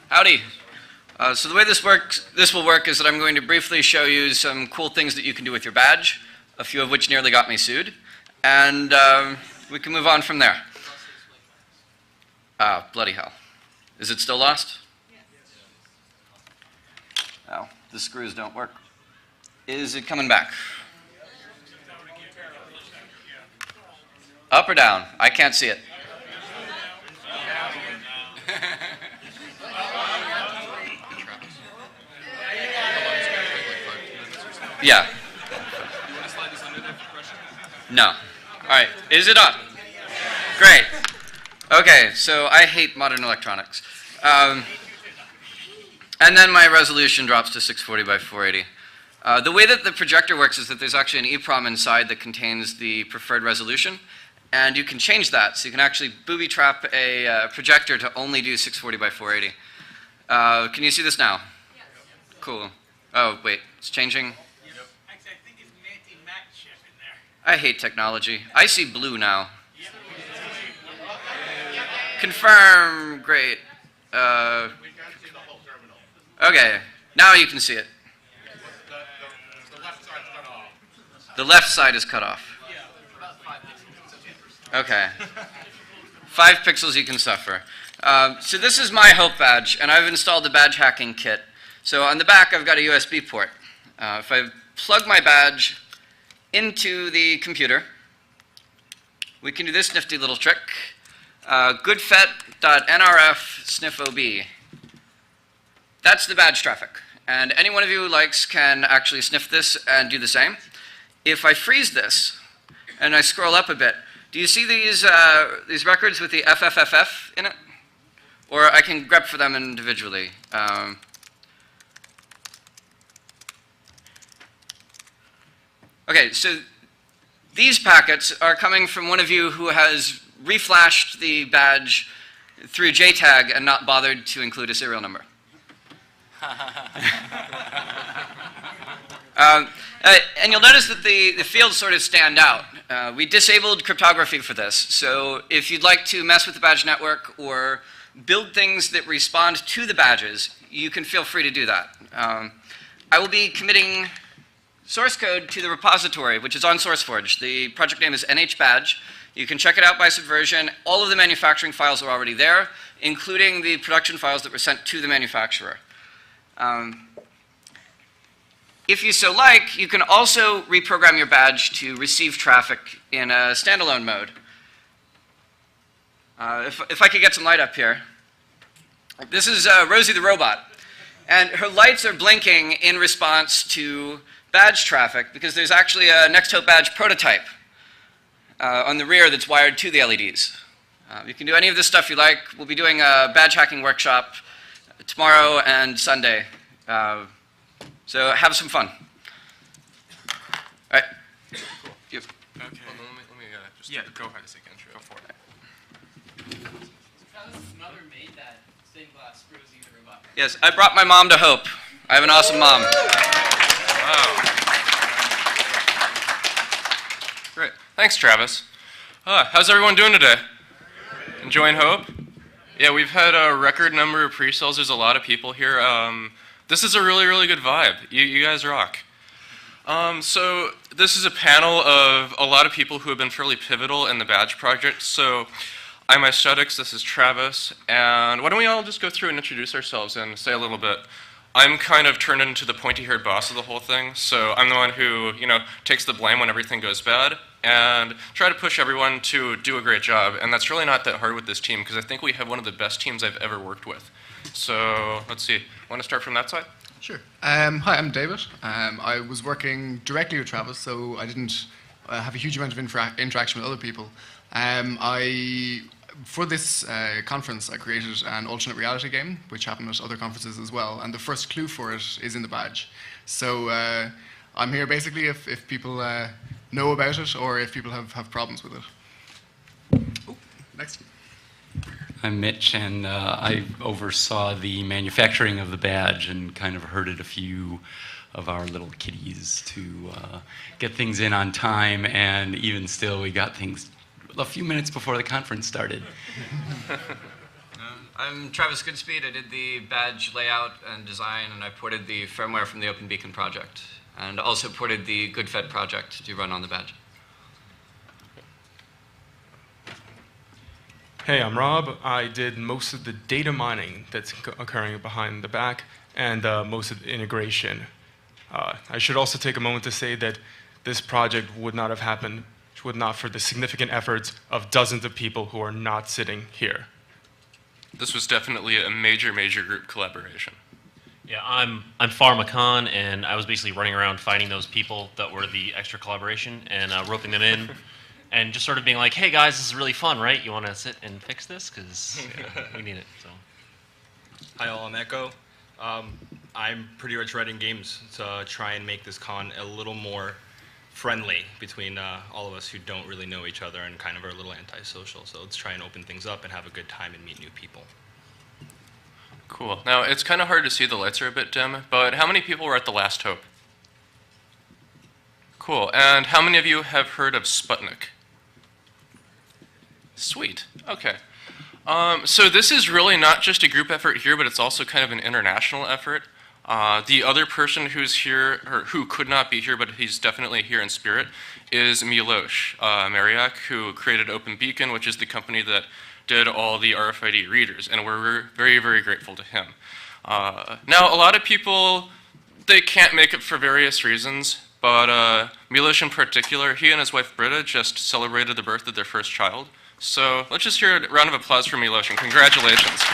Howdy. So the way this will work is that I'm going to briefly show you some cool things that you can do with your badge, a few of which nearly got me sued, and we can move on from there. Bloody hell. Is it still lost? Oh, the screws don't work. Is it coming back? Up or down? I can't see it. Yeah. No. All right. Is it up? Great. Okay, so I hate modern electronics. And then my resolution drops to 640 by 480. The way that the projector works is that there's actually an EEPROM inside that contains the preferred resolution, and you can change that. So you can actually booby-trap a projector to only do 640 by 480. Can you see this now? Yes. Cool. Oh, wait, it's changing? Yep. Actually, I think it's an anti-matte chip in there. I hate technology. I see blue now. Yep. Confirm, great. Okay, now you can see it. The left side's cut off. The left side is cut off. Yeah, about 5 pixels. Okay. 5 pixels you can suffer. So this is my Hope badge, and I've installed the badge hacking kit. So on the back, I've got a USB port. If I plug my badge into the computer, we can do this nifty little trick. goodfet.nrf sniff-ob. That's the badge traffic. And any one of you who likes can actually sniff this and do the same. If I freeze this and I scroll up a bit, do you see these records with the FFFF in it? Or I can grep for them individually. Okay, so these packets are coming from one of you who has reflashed the badge through JTAG and not bothered to include a serial number. And you'll notice that the fields sort of stand out. We disabled cryptography for this, so if you'd like to mess with the badge network or build things that respond to the badges, you can feel free to do that. I will be committing source code to the repository, which is on SourceForge. The project name is NHBadge. You can check it out by Subversion. All of the manufacturing files are already there, including the production files that were sent to the manufacturer. If you so like, you can also reprogram your badge to receive traffic in a standalone mode. If I could get some light up here. This is Rosie the robot. And her lights are blinking in response to badge traffic because there's actually a NextHope badge prototype on the rear that's wired to the LEDs. You can do any of this stuff you like. We'll be doing a badge hacking workshop tomorrow and Sunday. So have some fun. All right. Cool. Yep. Okay. Well, let me just go ahead a second. Go for it. Travis's mother made that stained glass Rosie the robot. Yes, I brought my mom to Hope. I have an awesome mom. Wow. Great. Thanks, Travis. How's everyone doing today? Enjoying Hope? Yeah, we've had a record number of pre-sales. There's a lot of people here. This is a really, really good vibe. You guys rock. So this is a panel of a lot of people who have been fairly pivotal in the badge project. So I'm Aesthetics, this is Travis, and why don't we all just go through and introduce ourselves and say a little bit. I'm kind of turned into the pointy-haired boss of the whole thing, so I'm the one who, takes the blame when everything goes bad, and try to push everyone to do a great job, and that's really not that hard with this team, because I think we have one of the best teams I've ever worked with. So, let's see, want to start from that side? Sure. Hi, I'm David. I was working directly with Travis, so I didn't have a huge amount of interaction with other people. For this conference, I created an alternate reality game, which happened at other conferences as well, and the first clue for it is in the badge. So I'm here basically if people know about it or if people have problems with it. Oh, next. I'm Mitch, and I oversaw the manufacturing of the badge and kind of herded a few of our little kitties to get things in on time, and even still, we got things a few minutes before the conference started. I'm Travis Goodspeed. I did the badge layout and design, and I ported the firmware from the OpenBeacon project, and also ported the GoodFed project to run on the badge. Hey, I'm Rob. I did most of the data mining that's occurring behind the back and most of the integration. I should also take a moment to say that this project would not have happened would not for the significant efforts of dozens of people who are not sitting here. This was definitely a major, major group collaboration. Yeah, I'm Pharmacon, and I was basically running around finding those people that were the extra collaboration and roping them in, and just sort of being like, "Hey guys, this is really fun, right? You want to sit and fix this? Because we need it." So. Hi all, I'm Echo. I'm pretty much writing games to try and make this con a little more friendly between all of us who don't really know each other and kind of are a little antisocial. So let's try and open things up and have a good time and meet new people. Cool. Now, it's kind of hard to see, the lights are a bit dim, but how many people were at the Last Hope? Cool. And how many of you have heard of Sputnik? Sweet. Okay. So this is really not just a group effort here, but it's also kind of an international effort. The other person who's here, or who could not be here, but he's definitely here in spirit, is Miloš Mariak, who created OpenBeacon, which is the company that did all the RFID readers, and we're very, very grateful to him. Now, a lot of people, they can't make it for various reasons, but Miloš in particular, he and his wife Britta just celebrated the birth of their first child. So let's just hear a round of applause for Miloš, and congratulations.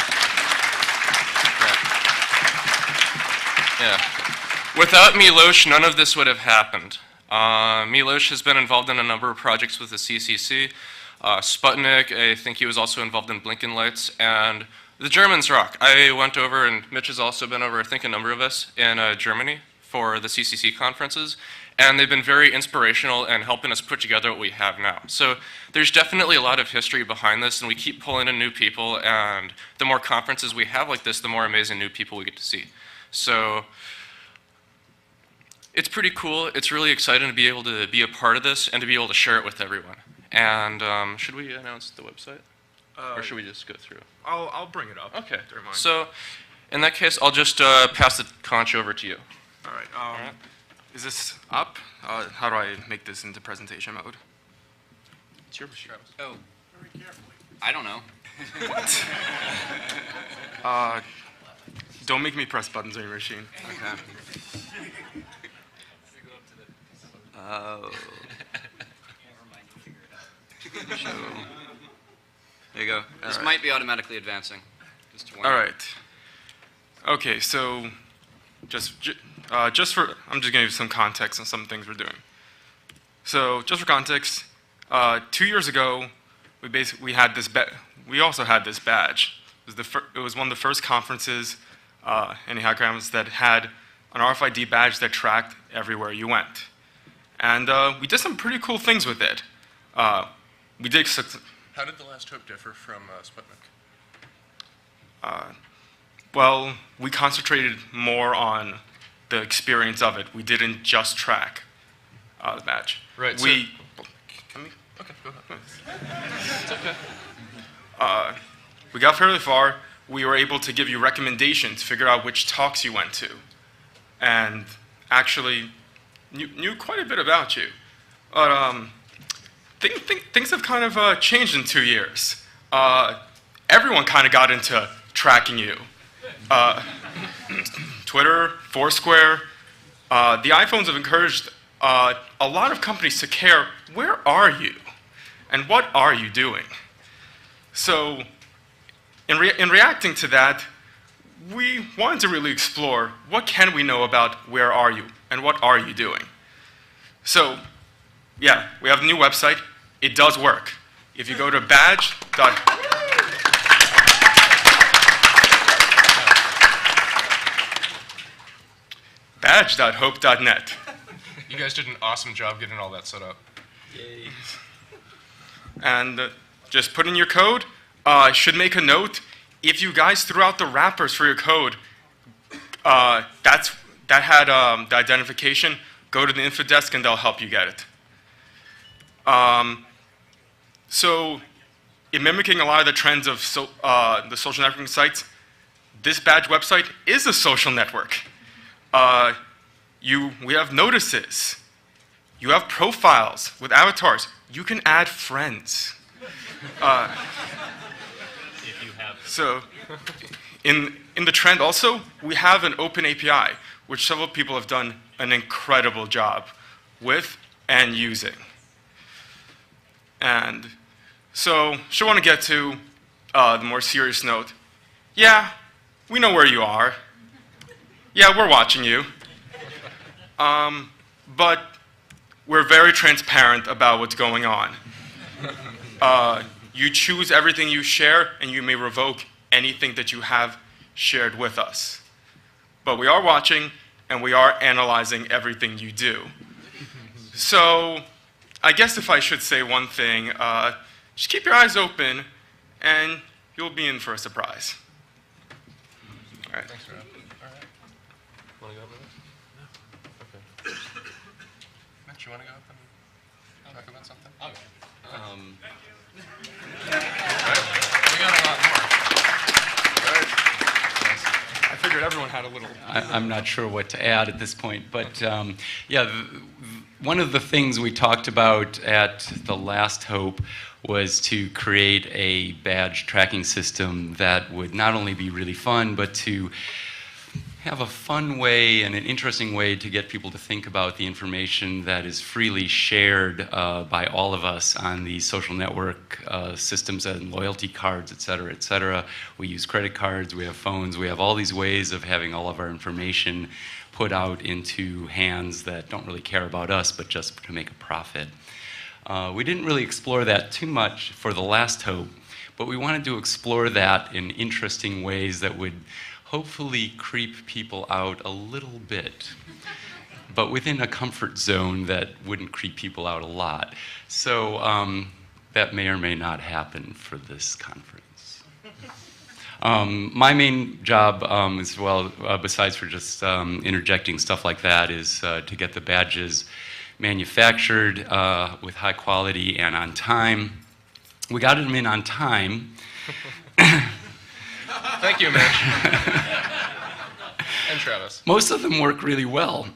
Yeah. Without Miloš, none of this would have happened. Miloš has been involved in a number of projects with the CCC. Sputnik, I think he was also involved in Blinken Lights, and the Germans rock. I went over, and Mitch has also been over, I think a number of us, in Germany for the CCC conferences, and they've been very inspirational in helping us put together what we have now. So there's definitely a lot of history behind this, and we keep pulling in new people, and the more conferences we have like this, the more amazing new people we get to see. So it's pretty cool. It's really exciting to be able to be a part of this and to be able to share it with everyone. And should we announce the website? Or should we just go through? I'll bring it up. Okay. During mine. So in that case, I'll just pass the conch over to you. All right. Is this up? How do I make this into presentation mode? It's your machine. Oh. I don't know. Don't make me press buttons on your machine. Okay. Oh. So, there you go. This might be automatically advancing. Just to warn All you. right. Okay, so I'm just going to give you some context on some things we're doing. So just for context, 2 years ago, we had this we also had this badge. It was one of the first conferences in Hackers that had an RFID badge that tracked everywhere you went. And we did some pretty cool things with it. How did the Last Hope differ from Sputnik? Well, we concentrated more on the experience of it. We didn't just track the badge. Right. Okay, go ahead. It's okay. We got fairly far. We were able to give you recommendations, figure out which talks you went to, and actually knew quite a bit about you. But things have kind of changed in 2 years. Everyone kind of got into tracking you. Twitter, Foursquare, the iPhones have encouraged a lot of companies to care, where are you? And what are you doing? So in reacting to that, we wanted to really explore what can we know about where are you and what are you doing. So yeah, we have a new website. It does work. If you go to badge.hope.net. You guys did an awesome job getting all that set up. Yay. And just put in your code. Should make a note. If you guys threw out the wrappers for your code, that had the identification, go to the info desk and they'll help you get it. So in mimicking a lot of the trends of the social networking sites, this badge website is a social network. We have notices. You have profiles with avatars. You can add friends. If you have So in the trend also, we have an open API, which several people have done an incredible job with and using. And so, should want to get to the more serious note. Yeah, we know where you are. Yeah, we're watching you. But we're very transparent about what's going on. You choose everything you share, and you may revoke anything that you have shared with us. But we are watching, and we are analyzing everything you do. So, I guess if I should say one thing, just keep your eyes open, and you'll be in for a surprise. All right. Thanks, Rob. All right. Want to go up with it? Okay. Mitch, you want to go up and talk about something? Okay. We got a lot more. All right. I figured everyone had a little. I'm not sure what to add at this point, but yeah, one of the things we talked about at the last Hope was to create a badge tracking system that would not only be really fun, but to have a fun way and an interesting way to get people to think about the information that is freely shared by all of us on these social network systems and loyalty cards, et cetera, et cetera. We use credit cards, we have phones, we have all these ways of having all of our information put out into hands that don't really care about us, but just to make a profit. We didn't really explore that too much for the last Hope, but we wanted to explore that in interesting ways that would hopefully creep people out a little bit, but within a comfort zone that wouldn't creep people out a lot. So that may or may not happen for this conference. My main job as well, besides for just interjecting stuff like that, is to get the badges manufactured with high quality and on time. We got them in on time. Thank you, Mitch. And Travis. Most of them work really well.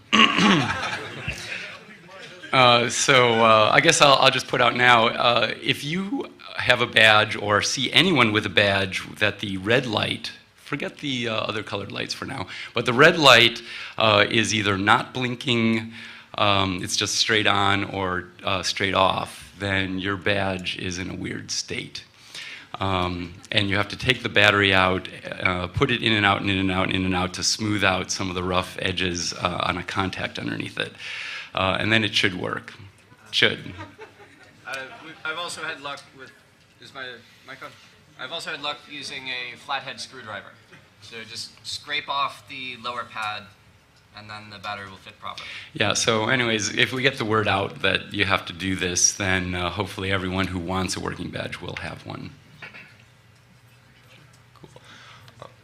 So I guess I'll just put out now, if you have a badge or see anyone with a badge that the red light, forget the other colored lights for now, but the red light is either not blinking, it's just straight on or straight off, then your badge is in a weird state. And you have to take the battery out, put it in and out and in and out and in and out to smooth out some of the rough edges on a contact underneath it. And then it should work. It should. I've also had luck with, is my mic on? I've also had luck using a flathead screwdriver. So just scrape off the lower pad and then the battery will fit properly. Yeah, so anyways, if we get the word out that you have to do this, then hopefully everyone who wants a working badge will have one.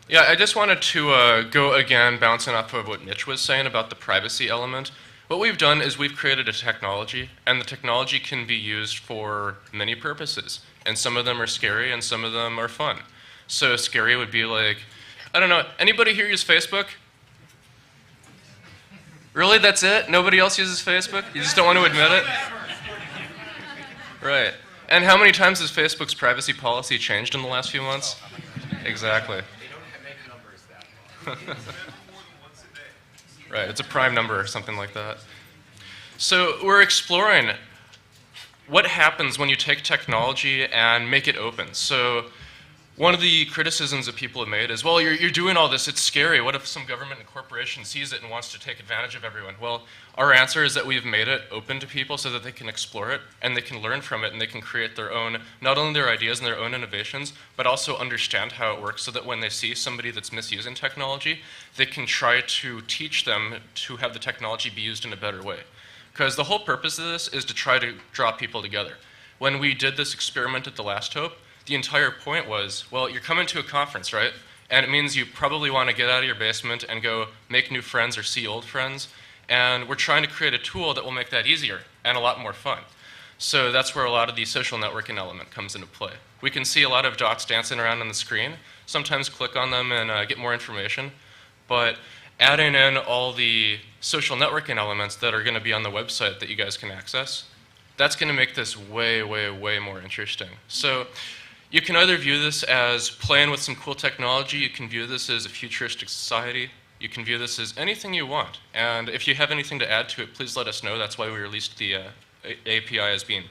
Yeah, I just wanted to go again, bouncing off of what Mitch was saying about the privacy element. What we've done is we've created a technology, and the technology can be used for many purposes. And some of them are scary, and some of them are fun. So scary would be like, I don't know, anybody here use Facebook? Really, that's it? Nobody else uses Facebook? You just don't want to admit it? Right. And how many times has Facebook's privacy policy changed in the last few months? Exactly. Right, it's a prime number or something like that. So we're exploring what happens when you take technology and make it open. So one of the criticisms that people have made is, well, you're doing all this, it's scary. What if some government and corporation sees it and wants to take advantage of everyone? Well, our answer is that we've made it open to people so that they can explore it and they can learn from it and they can create their own, not only their ideas and their own innovations, but also understand how it works so that when they see somebody that's misusing technology, they can try to teach them to have the technology be used in a better way. Because the whole purpose of this is to try to draw people together. When we did this experiment at the Last Hope, the entire point was, well, you're coming to a conference, right? And it means you probably want to get out of your basement and go make new friends or see old friends. And we're trying to create a tool that will make that easier and a lot more fun. So that's where a lot of the social networking element comes into play. We can see a lot of dots dancing around on the screen, sometimes click on them and get more information, but adding in all the social networking elements that are going to be on the website that you guys can access, that's going to make this way, way, way more interesting. So you can either view this as playing with some cool technology, you can view this as a futuristic society, you can view this as anything you want. And if you have anything to add to it, please let us know. That's why we released the API as being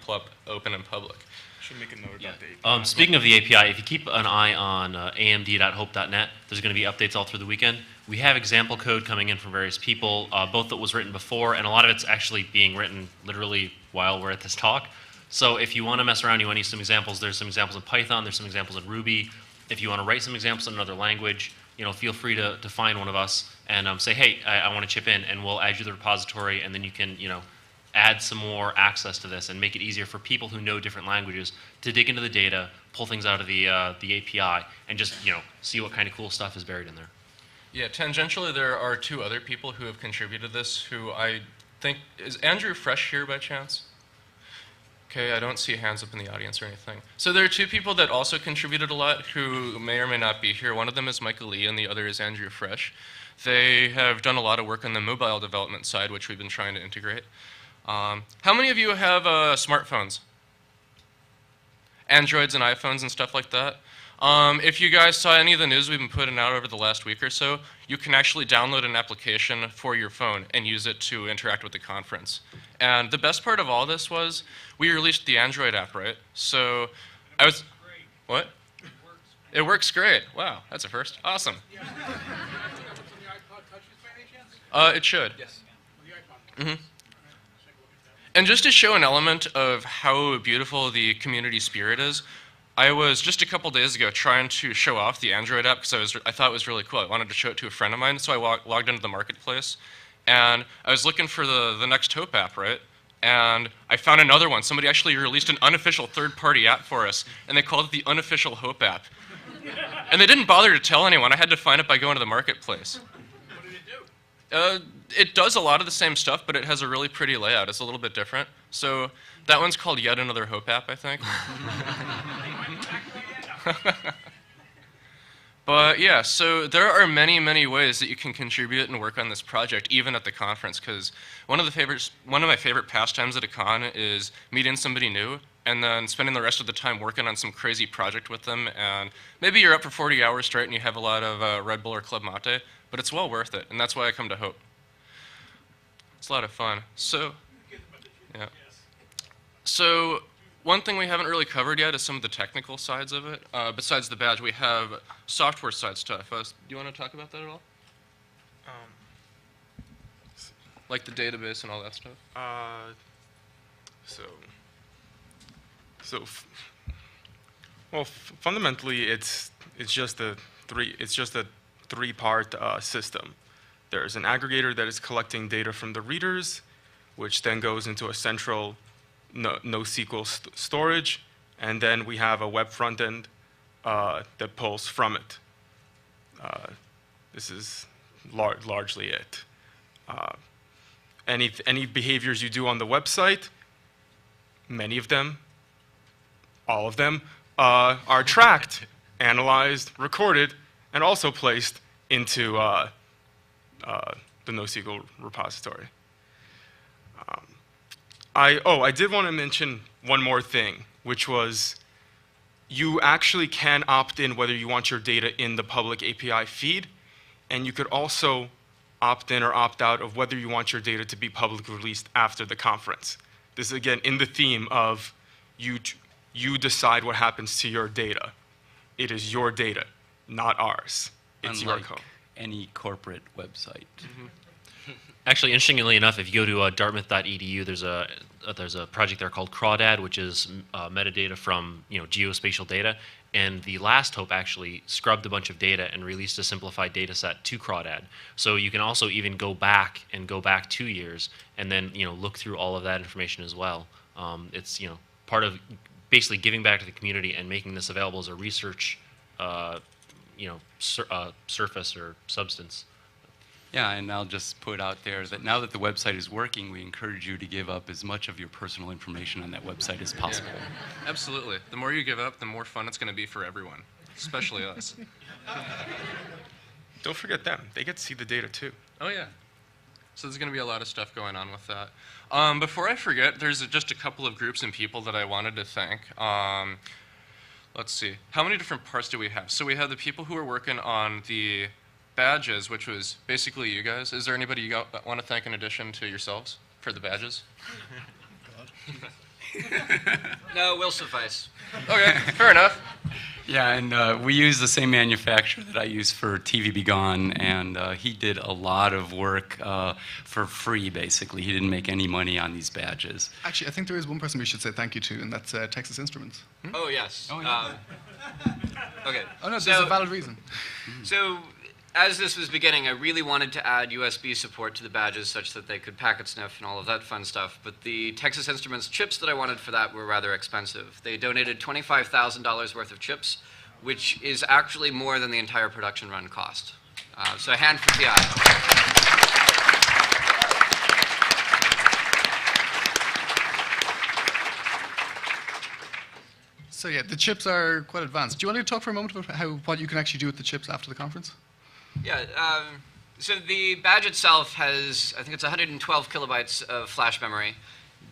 open and public. Should make a note about the API. Speaking of the API, if you keep an eye on amd.hope.net, there's going to be updates all through the weekend. We have example code coming in from various people, both that was written before, and a lot of it's actually being written literally while we're at this talk. So if you want to mess around, you want to use some examples, there's some examples in Python, there's some examples in Ruby. If you want to write some examples in another language, feel free to find one of us and say, hey, I want to chip in, and we'll add you to the repository, and then you can, add some more access to this and make it easier for people who know different languages to dig into the data, pull things out of the API, and just, see what kind of cool stuff is buried in there. Yeah, tangentially, there are two other people who have contributed this who I think, is Andrew Fresh here by chance? Okay, I don't see hands up in the audience or anything. So there are two people that also contributed a lot who may or may not be here. One of them is Michael Lee and the other is Andrew Fresh. They have done a lot of work on the mobile development side, which we've been trying to integrate. How many of you have smartphones? Androids and iPhones and stuff like that? If you guys saw any of the news we've been putting out over the last week or so, you can actually download an application for your phone and use it to interact with the conference. And the best part of all this was we released the Android app, right? So I was... What? It works great. Wow, that's a first. Awesome. It should. Yes. Mm-hmm. And just to show an element of how beautiful the community spirit is, I was just a couple days ago trying to show off the Android app because I thought it was really cool. I wanted to show it to a friend of mine, so I logged into the marketplace, and I was looking for the next Hope app, right? And I found another one. Somebody actually released an unofficial third-party app for us, and they called it the unofficial Hope app. And they didn't bother to tell anyone. I had to find it by going to the marketplace. What did it do? It does a lot of the same stuff, but it has a really pretty layout. It's a little bit different. So that one's called Yet Another Hope app, I think. But yeah, so there are many, many ways that you can contribute and work on this project, even at the conference, because one of my favorite pastimes at a con is meeting somebody new and then spending the rest of the time working on some crazy project with them. And maybe you're up for 40 hours straight and you have a lot of Red Bull or Club Mate, but it's well worth it, and that's why I come to Hope. It's a lot of fun. So, yeah. So one thing we haven't really covered yet is some of the technical sides of it. Besides the badge, we have software side stuff. Do you want to talk about that at all? Like the database and all that stuff? Fundamentally, it's just a three-part system. There's an aggregator that is collecting data from the readers, which then goes into a central NoSQL storage, and then we have a web front end that pulls from it. This is largely it. Any behaviors you do on the website, many of them, all of them, are tracked, analyzed, recorded, and also placed into the NoSQL repository. I did want to mention one more thing, which was you actually can opt in whether you want your data in the public API feed, and you could also opt in or opt out of whether you want your data to be publicly released after the conference. This is, again, in the theme of you decide what happens to your data. It is your data, not ours. It's your code. Any corporate website. Mm-hmm. Actually, interestingly enough, if you go to dartmouth.edu, there's a project there called Crawdad, which is metadata from geospatial data. And the last Hope actually scrubbed a bunch of data and released a simplified data set to Crawdad. So you can also even go back 2 years and then look through all of that information as well. It's part of basically giving back to the community and making this available as a research surface or substance. Yeah, and I'll just put out there that now that the website is working, we encourage you to give up as much of your personal information on that website as possible. Yeah. Absolutely. The more you give up, the more fun it's going to be for everyone, especially us. Don't forget them. They get to see the data too. Oh, yeah. So there's going to be a lot of stuff going on with that. Before I forget, there's just a couple of groups and people that I wanted to thank. Let's see. How many different parts do we have? So we have the people who are working on the badges, which was basically you guys. Is there anybody you want to thank in addition to yourselves for the badges? No, will suffice. Okay, fair enough. Yeah, and we use the same manufacturer that I use for TV Be Gone, and he did a lot of work for free, basically. He didn't make any money on these badges. Actually, I think there is one person we should say thank you to, and that's Texas Instruments. Oh, yes. Oh, yeah. Okay. Oh, no, there's a valid reason. So, as this was beginning, I really wanted to add USB support to the badges such that they could packet sniff and all of that fun stuff, but the Texas Instruments chips that I wanted for that were rather expensive. They donated $25,000 worth of chips, which is actually more than the entire production run cost. So a hand for TI. So yeah, the chips are quite advanced. Do you want to talk for a moment about what you can actually do with the chips after the conference? Yeah, so the badge itself has, I think it's 112 kilobytes of flash memory.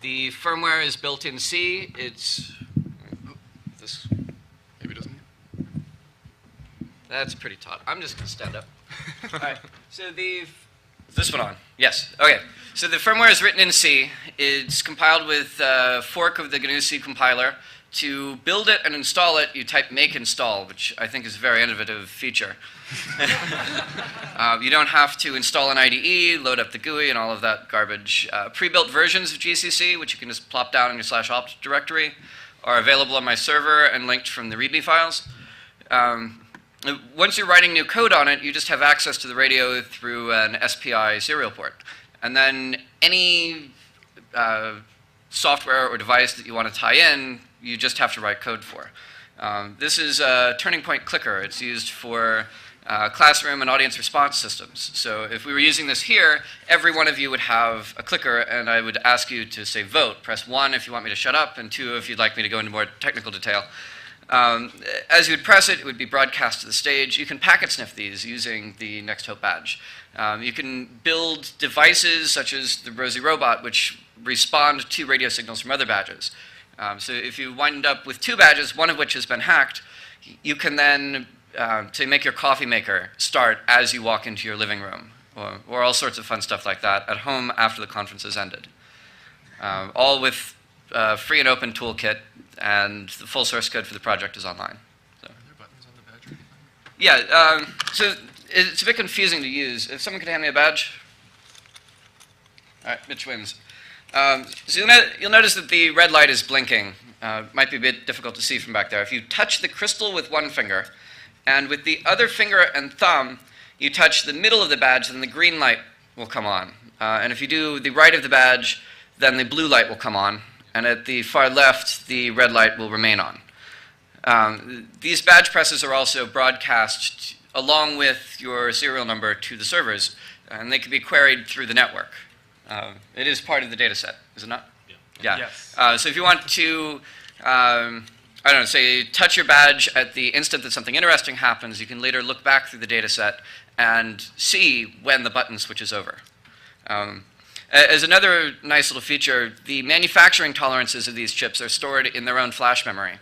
The firmware is built in C. It's this. Maybe it doesn't. That's pretty taut. I'm just going to stand up. All right. So is this one on? Yes. Okay. So the firmware is written in C. It's compiled with a fork of the GNU C compiler. To build it and install it, you type make install, which I think is a very innovative feature. You don't have to install an IDE, load up the GUI, and all of that garbage. Pre-built versions of GCC, which you can just plop down in your /opt directory, are available on my server and linked from the README files. Once you're writing new code on it, you just have access to the radio through an SPI serial port. And then any software or device that you want to tie in, you just have to write code for. This is a turning point clicker. It's used for classroom and audience response systems. So if we were using this here, every one of you would have a clicker, and I would ask you to say vote. Press 1 if you want me to shut up, and 2 if you'd like me to go into more technical detail. As you would press it, it would be broadcast to the stage. You can packet sniff these using the Next Hope badge. You can build devices such as the Rosie robot, which respond to radio signals from other badges. So if you wind up with 2 badges, one of which has been hacked, you can then, say, make your coffee maker start as you walk into your living room, or all sorts of fun stuff like that at home after the conference has ended. All with free and open toolkit, and the full source code for the project is online. So. Are there buttons on the badge? Yeah, so it's a bit confusing to use. If someone could hand me a badge. All right, Mitch wins. So you'll notice that the red light is blinking. Might be a bit difficult to see from back there. If you touch the crystal with one finger, and with the other finger and thumb, you touch the middle of the badge, then the green light will come on. And if you do the right of the badge, then the blue light will come on. And at the far left, the red light will remain on. These badge presses are also broadcast along with your serial number to the servers, and they can be queried through the network. It is part of the data set, is it not? Yeah. Yes. So if you want to, I don't know, say touch your badge at the instant that something interesting happens, you can later look back through the data set and see when the button switches over. As another nice little feature, the manufacturing tolerances of these chips are stored in their own flash memory.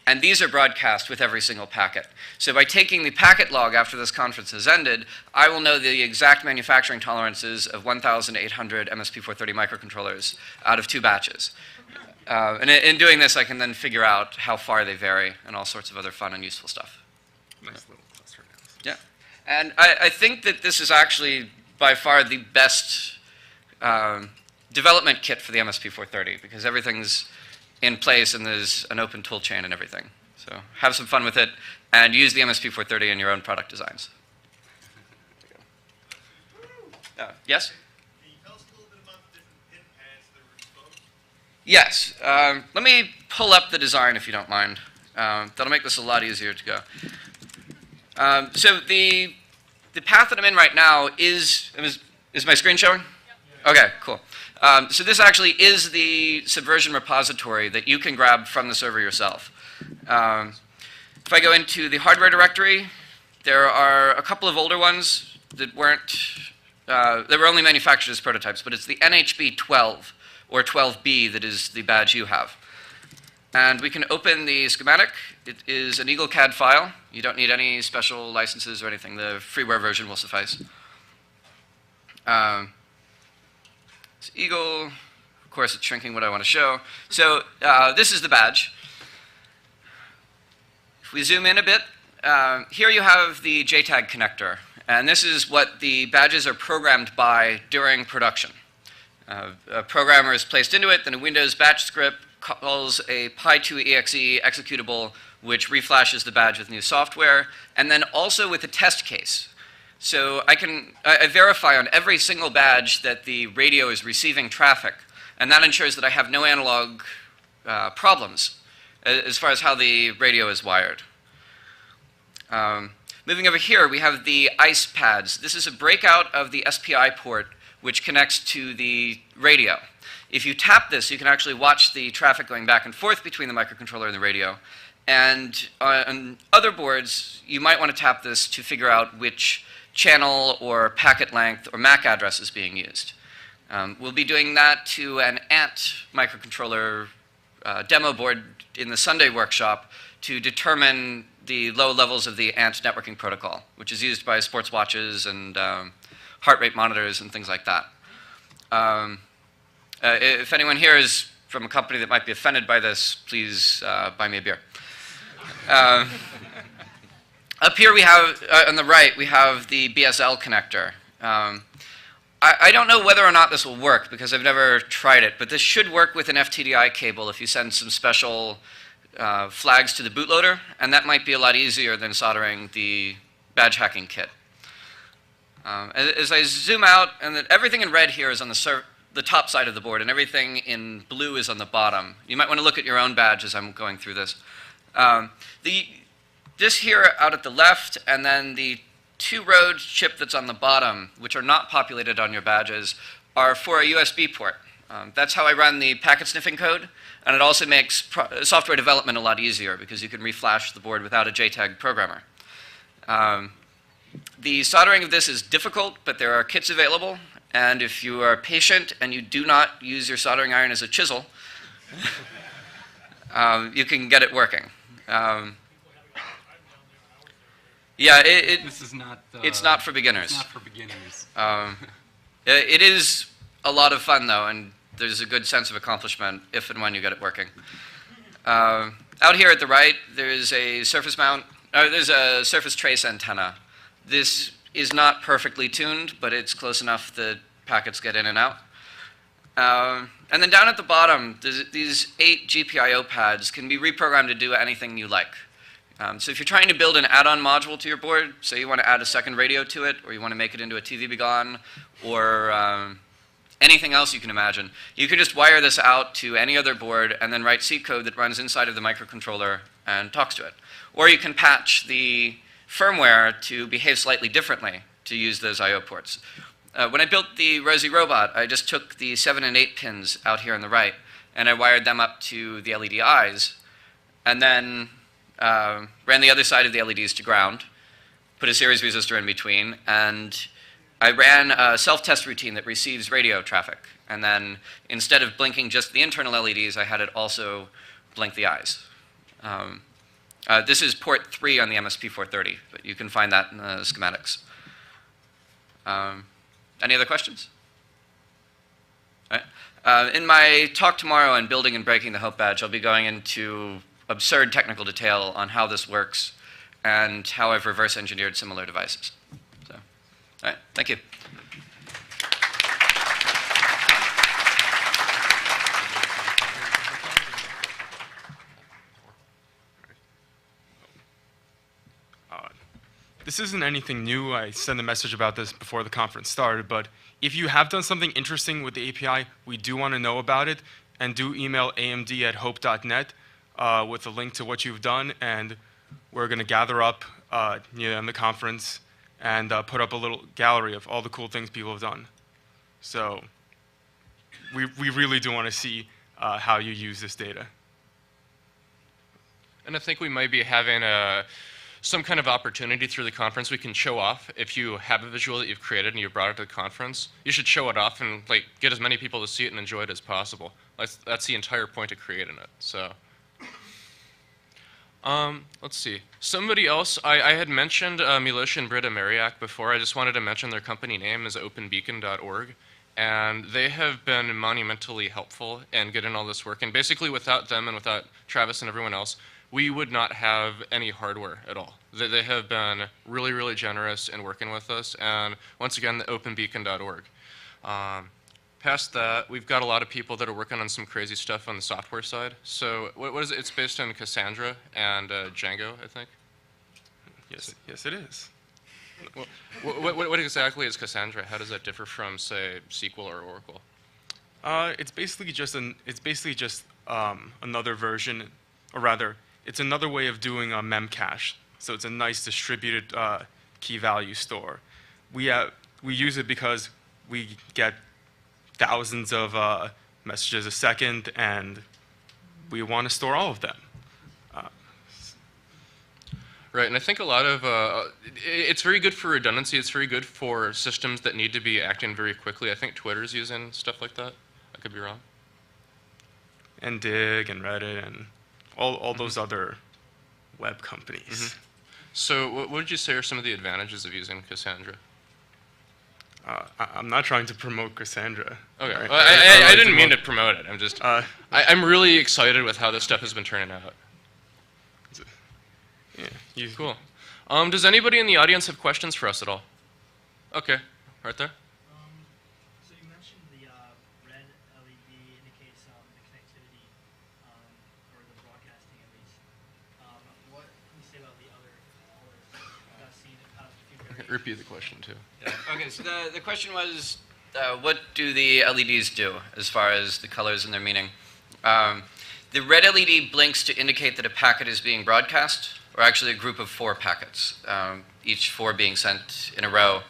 And these are broadcast with every single packet. So by taking the packet log after this conference has ended, I will know the exact manufacturing tolerances of 1,800 MSP430 microcontrollers out of 2 batches. And in doing this, I can then figure out how far they vary and all sorts of other fun and useful stuff. Nice little cluster analysis. Yeah. And I think that this is actually by far the best development kit for the MSP430, because everything's in place and there's an open tool chain and everything. So have some fun with it and use the MSP430 in your own product designs. Yes? Can you tell us a little bit about the different pin pads that were exposed? Yes. Let me pull up the design if you don't mind. That'll make this a lot easier to go. So the the path that I'm in right now is my screen showing? Okay, cool. So this actually is the Subversion repository that you can grab from the server yourself. If I go into the hardware directory, there are a couple of older ones that weren't, they were only manufactured as prototypes, but it's the NHB 12 or 12B that is the badge you have. And we can open the schematic. It is an EagleCAD file. You don't need any special licenses or anything. The freeware version will suffice. It's Eagle. Of course, it's shrinking what I want to show. So this is the badge. If we zoom in a bit, here you have the JTAG connector. And this is what the badges are programmed by during production. A programmer is placed into it, then a Windows batch script calls a Pi2exe executable, which reflashes the badge with new software, and then also with a test case. So I verify on every single badge that the radio is receiving traffic, and that ensures that I have no analog problems as far as how the radio is wired. Moving over here, we have the ICE pads. This is a breakout of the SPI port, which connects to the radio. If you tap this, you can actually watch the traffic going back and forth between the microcontroller and the radio. And on other boards, you might want to tap this to figure out which channel or packet length or MAC address is being used. We'll be doing that to an ANT microcontroller demo board in the Sunday workshop to determine the low levels of the ANT networking protocol, which is used by sports watches and heart rate monitors and things like that. If anyone here is from a company that might be offended by this, please buy me a beer. Up here we have, on the right, we have the BSL connector. I don't know whether or not this will work because I've never tried it, but this should work with an FTDI cable if you send some special flags to the bootloader, and that might be a lot easier than soldering the badge hacking kit. As I zoom out, and everything in red here is on the top side of the board, and everything in blue is on the bottom. You might want to look at your own badge as I'm going through this. This here out at the left, and then the 2-road chip that's on the bottom, which are not populated on your badges, are for a USB port. That's how I run the packet sniffing code, and it also makes software development a lot easier because you can reflash the board without a JTAG programmer. The soldering of this is difficult, but there are kits available, and if you are patient and you do not use your soldering iron as a chisel, you can get it working. Yeah, this is not. It's not for beginners. It's not for beginners. It is a lot of fun though, and there's a good sense of accomplishment if and when you get it working. Out here at the right, there's a surface mount. There's a surface trace antenna. This is not perfectly tuned, but it's close enough that packets get in and out. And then down at the bottom, these 8 GPIO pads can be reprogrammed to do anything you like. So if you're trying to build an add-on module to your board, say you want to add a second radio to it, or you want to make it into a TV Begon, or anything else you can imagine, you can just wire this out to any other board and then write C code that runs inside of the microcontroller and talks to it. Or you can patch the firmware to behave slightly differently to use those I/O ports. When I built the Rosie robot, I just took the 7 and 8 pins out here on the right, and I wired them up to the LED eyes, and then ran the other side of the LEDs to ground, put a series resistor in between, and I ran a self-test routine that receives radio traffic. And then instead of blinking just the internal LEDs, I had it also blink the eyes. This is port 3 on the MSP430, but you can find that in the schematics. Any other questions? All right. In my talk tomorrow on building and breaking the Hope badge, I'll be going into absurd technical detail on how this works and how I've reverse engineered similar devices. So, all right, thank you. This isn't anything new. I sent a message about this before the conference started, but if you have done something interesting with the API, we do want to know about it, and do email amd@hope.net with a link to what you've done, and we're going to gather up in the conference and put up a little gallery of all the cool things people have done. So we really do want to see how you use this data. And I think we might be having some kind of opportunity through the conference we can show off. If you have a visual that you've created and you've brought it to the conference, you should show it off and like get as many people to see it and enjoy it as possible. That's the entire point of creating it. So, let's see. Somebody else, I had mentioned Milosh and Britta Mariak before. I just wanted to mention their company name is openbeacon.org. And they have been monumentally helpful in getting all this working. Basically, without them and without Travis and everyone else, we would not have any hardware at all. They have been really, really generous in working with us. And once again, the openbeacon.org. Past that, we've got a lot of people that are working on some crazy stuff on the software side. So what is it? It's based on Cassandra and Django, I think. Yes, it is. What exactly is Cassandra? How does that differ from, say, SQL or Oracle? It's basically just another version, or rather, it's another way of doing a memcache. So it's a nice distributed key value store. We use it because we get thousands of messages a second, and we want to store all of them. Right, and I think a lot of, it's very good for redundancy, it's very good for systems that need to be acting very quickly. I think Twitter's using stuff like that. I could be wrong. And Dig and Reddit and all those other web companies. So what would you say are some of the advantages of using Cassandra? I'm not trying to promote Cassandra. Okay, Right? I didn't mean to promote it. I'm just, I'm really excited with how this stuff has been turning out. Yeah, cool. Does anybody in the audience have questions for us at all? Okay, right there. So you mentioned the red LED indicates the connectivity or the broadcasting at least. What can you say about the other colors? I've seen a few Repeat the question too. Yeah. Okay, so the question was, what do the LEDs do as far as the colors and their meaning? The red LED blinks to indicate that a packet is being broadcast, or actually a group of 4 packets, each 4 being sent in a row.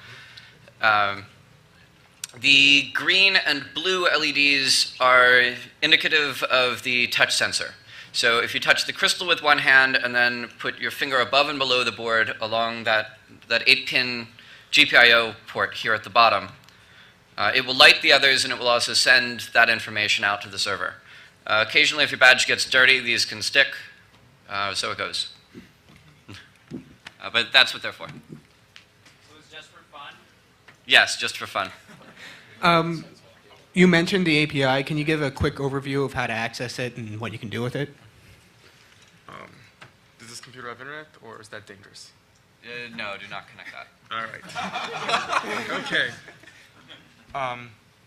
The green and blue LEDs are indicative of the touch sensor. So if you touch the crystal with one hand and then put your finger above and below the board along that 8-pin GPIO port here at the bottom, it will light the others and it will also send that information out to the server. Occasionally, if your badge gets dirty, these can stick, so it goes. But that's what they're for. So it's just for fun? Yes, just for fun. You mentioned the API. Can you give a quick overview of how to access it and what you can do with it? Does this computer have internet, or is that dangerous? No, do not connect that. All right. Okay.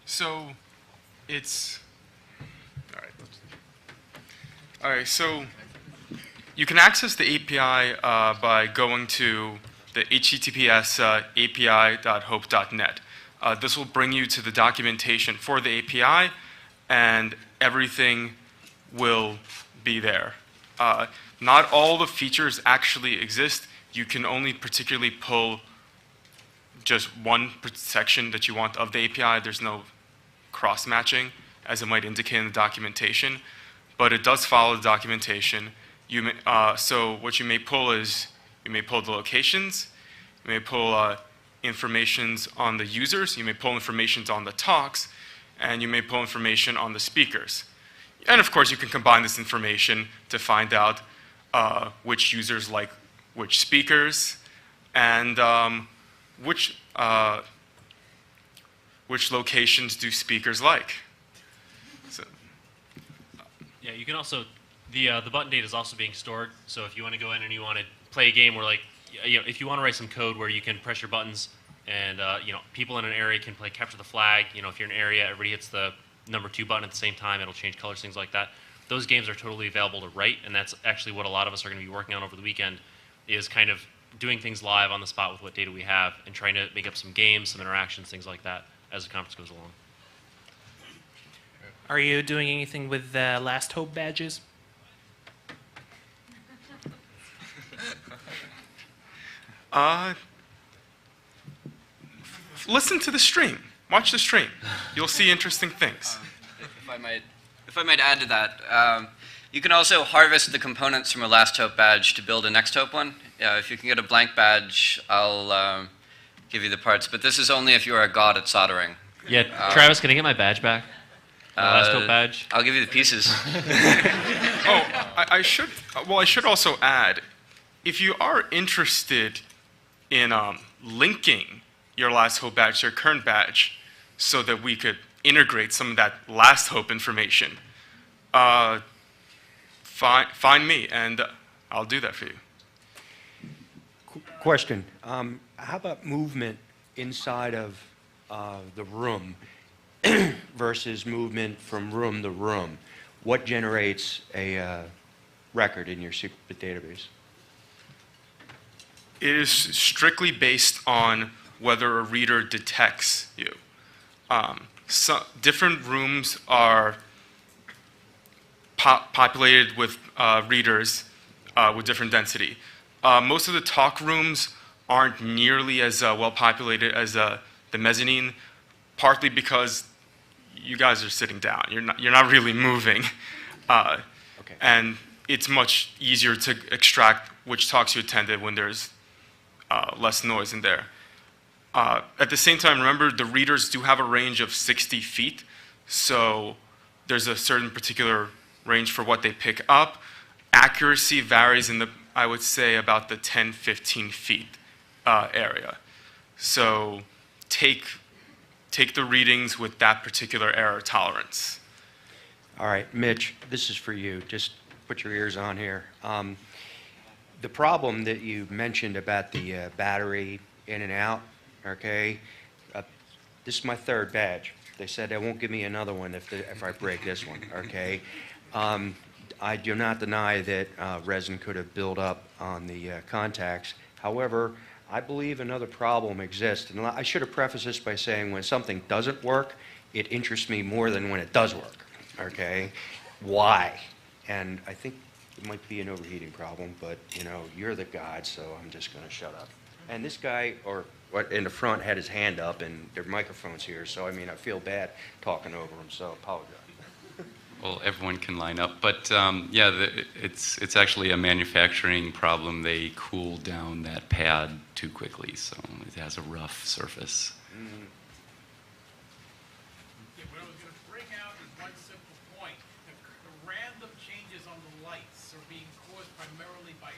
So it's all right. All right. So you can access the API by going to the https api.hope.net. This will bring you to the documentation for the API, and everything will be there. Not all the features actually exist. You can only particularly pull just one section that you want of the API. There's no cross-matching, as it might indicate in the documentation, but it does follow the documentation. So what you may pull is, you may pull the locations, you may pull informations on the users, you may pull information on the talks, and you may pull information on the speakers. And of course, you can combine this information to find out which users like which speakers, and which locations do speakers like. So, yeah, you can also, the button data is also being stored. So if you want to go in and you want to play a game where, like, you know, if you want to write some code where you can press your buttons and you know, people in an area can play capture the flag. You know, if you're in an area, everybody hits the number 2 button at the same time. It'll change colors, things like that. Those games are totally available to write, and that's actually what a lot of us are going to be working on over the weekend, is kind of doing things live on the spot with what data we have and trying to make up some games, some interactions, things like that as the conference goes along. Are you doing anything with the Last Hope badges? listen to the stream. Watch the stream. You'll see interesting things. If I might add to that, you can also harvest the components from a Last Hope badge to build a Next Hope one. If you can get a blank badge, I'll give you the parts. But this is only if you're a god at soldering. Yeah, Travis, can I get my badge back? My Last Hope badge? I'll give you the pieces. I should also add, if you are interested in linking your Last Hope badge to your current badge so that we could integrate some of that Last Hope information, find me and I'll do that for you. Question. How about movement inside of the room versus movement from room to room? What generates a record in your secret database? It is strictly based on whether a reader detects you. Different rooms are populated with readers with different density. Most of the talk rooms aren't nearly as well populated as the mezzanine, partly because you guys are sitting down. You're not really moving, Okay. and it's much easier to extract which talks you attended when there's less noise in there. At the same time, remember the readers do have a range of 60 feet, so there's a certain particular range for what they pick up. Accuracy varies in I would say about the 10, 15 feet area. So take the readings with that particular error tolerance. All right, Mitch, this is for you. Just put your ears on here. The problem that you mentioned about the battery in and out, okay? This is my third badge. They said they won't give me another one if I break this one, okay? I do not deny that resin could have built up on the contacts. However, I believe another problem exists. And I should have prefaced this by saying when something doesn't work, it interests me more than when it does work, okay? Why? And I think it might be an overheating problem, but you know, you're the god, so I'm just going to shut up. And this guy, or what in the front, had his hand up, and there are microphones here, so I mean, I feel bad talking over him, so apologize. Well, everyone can line up, but yeah, it's actually a manufacturing problem. They cool down that pad too quickly, so it has a rough surface. Yeah, what I was going to bring out is one simple point. The random changes on the lights are being caused primarily by,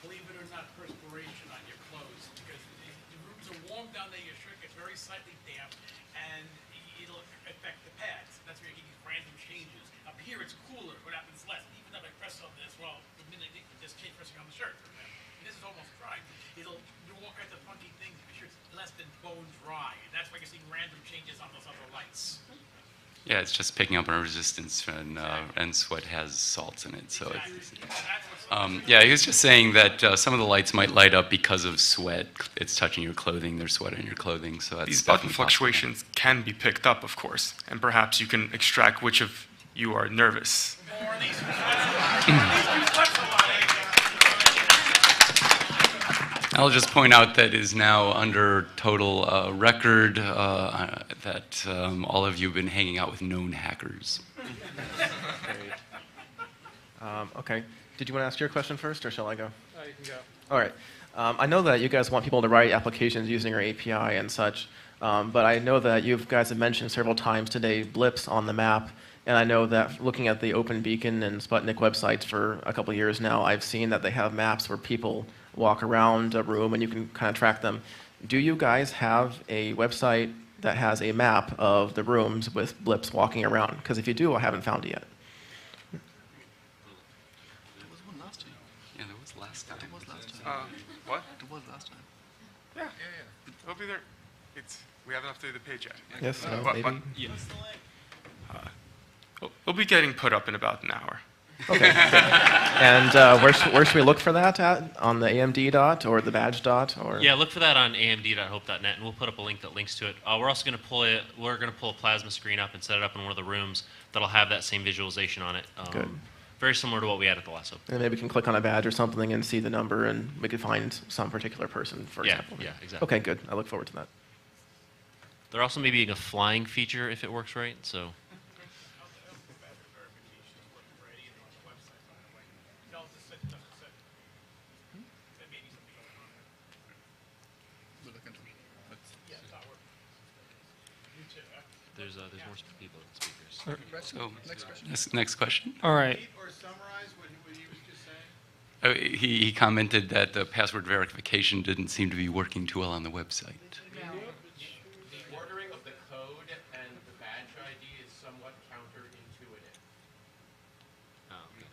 believe it or not, perspiration on your clothes. Because the rooms are warm down there, your shirt gets very slightly damp, and it'll affect the pads. That's where you get these random changes. Up here it's cooler, what happens less. Even if I press on this, well, the minute you just change pressing on the shirt, for example. And this is almost dry. You walk out the funky things, your shirt's less than bone dry. And that's why you're seeing random changes on those other lights. Yeah, it's just picking up on resistance, and sweat has salts in it. So, yeah, he was just saying that some of the lights might light up because of sweat. It's touching your clothing. There's sweat on your clothing. So that's these button fluctuations can be picked up, of course, and perhaps you can extract which of you are nervous. I'll just point out that is now under total record that all of you have been hanging out with known hackers. Okay. Did you want to ask your question first, or shall I go? You can go. All right. I know that you guys want people to write applications using your API and such, but I know that you guys have mentioned several times today blips on the map, and I know that looking at the OpenBeacon and Sputnik websites for a couple of years now, I've seen that they have maps where people walk around a room and you can kind of track them. Do you guys have a website that has a map of the rooms with blips walking around? Because if you do, I haven't found it yet. There was one last time. Yeah, there was last time. There was last time. What? There was last time. Yeah. It'll be there. We haven't updated the page yet. Yes, no, but, maybe. It'll be getting put up in about an hour. Okay. And where should we look for that at? On the AMD dot or the badge dot? Or? Yeah, look for that on amd.hope.net, and we'll put up a link that links to it. We're also going to pull a plasma screen up and set it up in one of the rooms that'll have that same visualization on it. Good. Very similar to what we had at the last Open. And maybe we can click on a badge or something and see the number, and we could find some particular person, for example. Yeah, exactly. Okay, good. I look forward to that. There also may be a flying feature if it works right. So. There's more people than speakers. So, next question. All right. Oh, he commented that the password verification didn't seem to be working too well on the website. The ordering of the code and the badge ID is somewhat counterintuitive.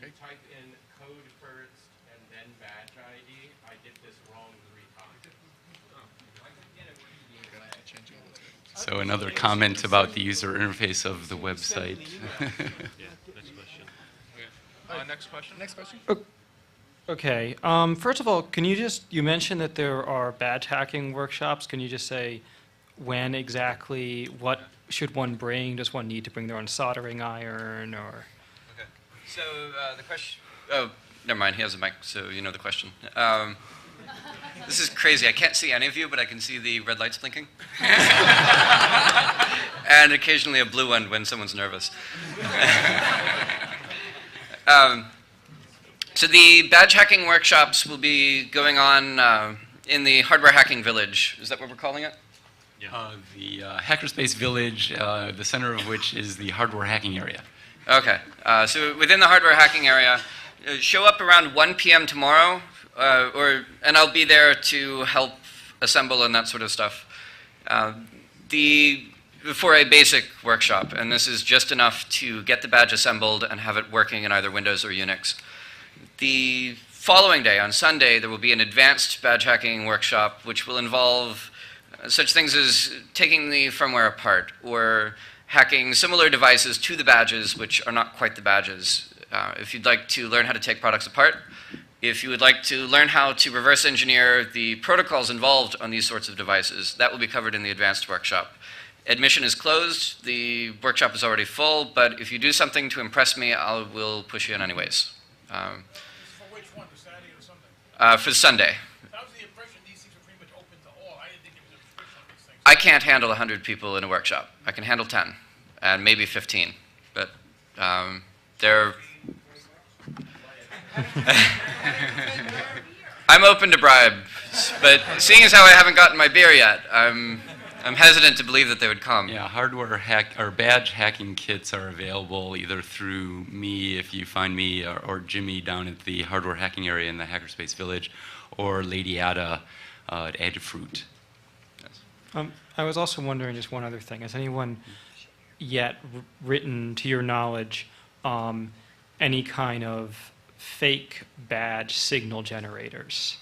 You type in code first and then badge ID. I did this wrong 3 times. So another comment about the user interface of the website. Next question. Next question. Okay. First of all, you mentioned that there are badge hacking workshops. Can you just say when exactly, what should one bring? Does one need to bring their own soldering iron or? Okay. So the question, oh, never mind, he has a mic, so you know the question. This is crazy. I can't see any of you, but I can see the red lights blinking. And occasionally a blue one when someone's nervous. So the badge hacking workshops will be going on in the Hardware Hacking Village. Is that what we're calling it? Yeah. The Hackerspace Village, the center of which is the hardware hacking area. Okay. So within the hardware hacking area, show up around 1 p.m. tomorrow, and I'll be there to help assemble and that sort of stuff. For a basic workshop, and this is just enough to get the badge assembled and have it working in either Windows or Unix. The following day, on Sunday, there will be an advanced badge hacking workshop, which will involve such things as taking the firmware apart or hacking similar devices to the badges, which are not quite the badges. If you'd like to learn how to take products apart, if you would like to learn how to reverse engineer the protocols involved on these sorts of devices, that will be covered in the advanced workshop. Admission is closed, the workshop is already full, but if you do something to impress me, I will push you in anyways. For which one, the Saturday or Sunday? For Sunday. That was the impression these things were pretty much open to all. I didn't think there was a restriction on these things. I can't handle 100 people in a workshop. I can handle 10, and maybe 15, but they're... I'm open to bribes, but seeing as how I haven't gotten my beer yet, I'm hesitant to believe that they would come. Yeah, hardware hack or badge hacking kits are available either through me, if you find me, or Jimmy down at the hardware hacking area in the Hackerspace Village, or Lady Ada at Adafruit. Yes. I was also wondering just one other thing. Has anyone yet written, to your knowledge, any kind of fake badge signal generators?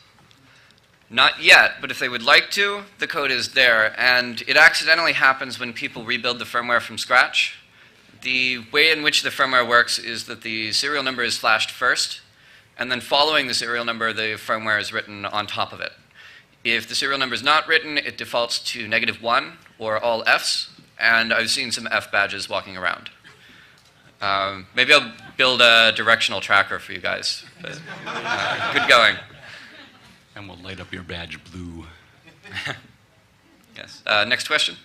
Not yet, but if they would like to, the code is there, and it accidentally happens when people rebuild the firmware from scratch. The way in which the firmware works is that the serial number is flashed first, and then following the serial number, the firmware is written on top of it. If the serial number is not written, it defaults to -1 or all Fs, and I've seen some F badges walking around. Maybe I'll build a directional tracker for you guys. But, good going. And we'll light up your badge blue. Yes. Next question.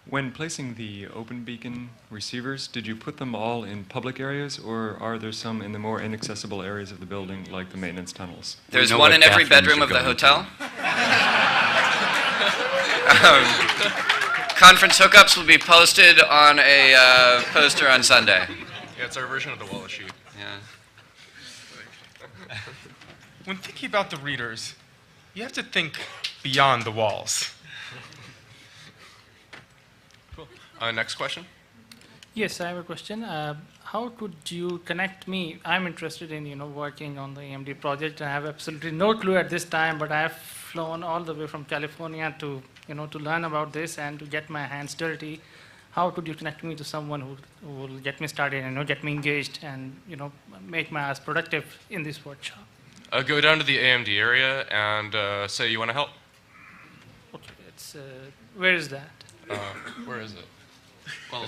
When placing the OpenBeacon receivers, did you put them all in public areas, or are there some in the more inaccessible areas of the building, like the maintenance tunnels? There's one in every bedroom of the hotel. Conference hookups will be posted on a poster on Sunday. Yeah, it's our version of the wall sheet. Yeah. When thinking about the readers, you have to think beyond the walls. Cool. Next question. Yes, I have a question. How could you connect me? I'm interested in working on the AMD project. I have absolutely no clue at this time, but I have flown all the way from California to to learn about this and to get my hands dirty. How could you connect me to someone who will get me started and get me engaged and make my hours productive in this workshop? Go down to the AMD area and say you want to help. Okay, it's where is that? Where is it? Well,